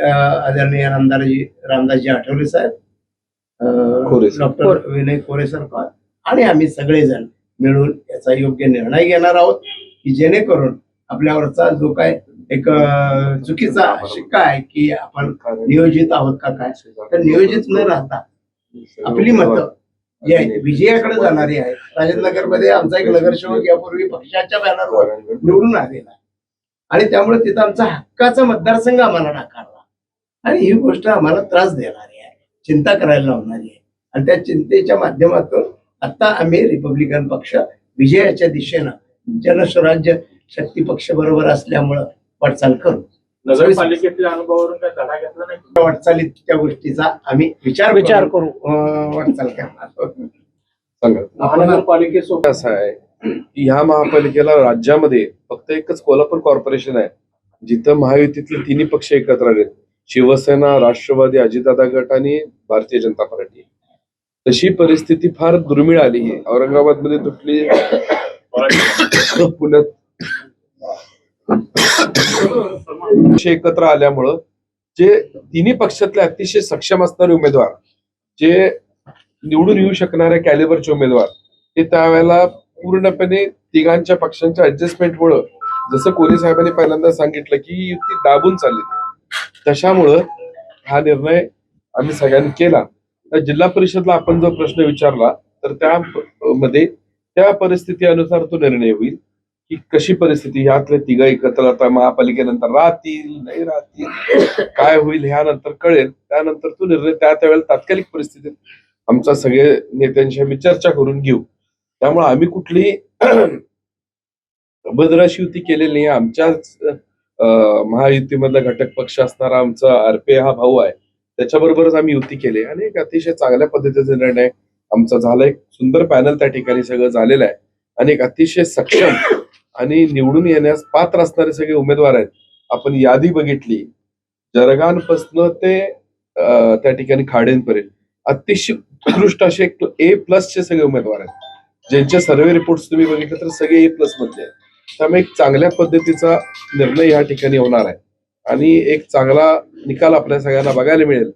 आदरणीय रामदासजी आठवले साहेब, डॉक्टर विनय कोरे सरकार आणि आम्ही सगळेजण मिळून याचा योग्य निर्णय घेणार आहोत की जेणेकरून आपल्यावरचा जो काय एक चुकीचा शिक्का आहे की आपण नियोजित आहोत का काय, तर नियोजित न राहता आपली मतं जी आहेत विजयाकडे जाणारी आहेत. राजेंद्रनगर मध्ये आमचा एक नगरसेवक यापूर्वी पक्षाच्या बॅनरवर निवडून आलेला आणि त्यामुळे तिथं आमचा हक्काचा मतदारसंघ आम्हाला नाकारला आणि ही गोष्ट आम्हाला त्रास देणारी आहे, चिंता करायला लावणारी आहे. आणि त्या चिंतेच्या माध्यमातून आता आम्ही रिपब्लिकन पक्ष विजयाच्या दिशेनं जनस्वराज्य शक्ती पक्ष बरोबर असल्यामुळं वाटचाल करू. नगरपालिकेच्या अनुभवावरून काय धडा घेतला नाही, वाटचालीत त्या गोष्टीचा आम्ही विचार करू वाटचाल करणार. महानगरपालिकेसोबत असं आहे, ह्या महापालिकेला राज्यामध्ये फक्त एकच कोल्हापूर कॉर्पोरेशन आहे जिथं महायुतीतले तिन्ही पक्ष एकत्र आले, शिवसेना, राष्ट्रवादी, अजितदादा गट आणि भारतीय जनता पार्टी. तशी परिस्थिती फार दुर्मिळ आली आहे. औरंगाबादमध्ये तुटली, पुण्यात एकत्र आल्यामुळं जे तिन्ही पक्षातले अतिशय सक्षम असणारे उमेदवार, जे निवडून येऊ शकणाऱ्या कॅलिबरचे उमेदवार, ते त्यावेळेला पूर्णपणे तिघांच्या पक्षांच्या ऍडजस्टमेंटमुळं, जसं कोरे साहेबांनी पहिल्यांदा सांगितलं की युती दाबून चालली, तशामुळं हा निर्णय आम्ही सगळ्यांनी केला. तर जिल्हा परिषदला आपण जो प्रश्न विचारला तर त्यामध्ये त्या परिस्थिती अनुसार तो निर्णय होईल की कशी परिस्थिती, ह्यातले तिघ एकत्र आता महापालिकेनंतर राहतील नाही राहतील, काय होईल ह्यानंतर कळेल. त्यानंतर तो निर्णय त्यावेळेला तात्कालिक परिस्थितीत आमच्या सगळे नेत्यांशी आम्ही चर्चा करून घेऊ. त्यामुळे आम्ही कुठली अभद्राशी युती केलेली नाही. आमच्याच महायुतीमधला घटक पक्ष असणारा आमचा आरपीआय हा भाऊ आहे, त्याच्याबरोबरच आम्ही युती केली आणि एक अतिशय चांगल्या पद्धतीचा निर्णय आमचा झाला. एक सुंदर पॅनल त्या ठिकाणी सगळं झालेलं आहे आणि एक अतिशय सक्षम आणि निवडून येण्यास पात्र असणारे सगळे उमेदवार आहेत. आपण यादी बघितली, जरगांपासून ते त्या ठिकाणी खाडेंपर्यंत अतिशय उत्कृष्ट असे A+ चे सगळे उमेदवार आहेत, ज्यांचे सर्वे रिपोर्ट्स तुम्ही बघितले तर सगळे A+ मधले आहेत. त्यामुळे एक चांगल्या पद्धतीचा निर्णय या ठिकाणी होणार आहे आणि एक चांगला निकाल आपल्या सगळ्यांना बघायला मिळेल.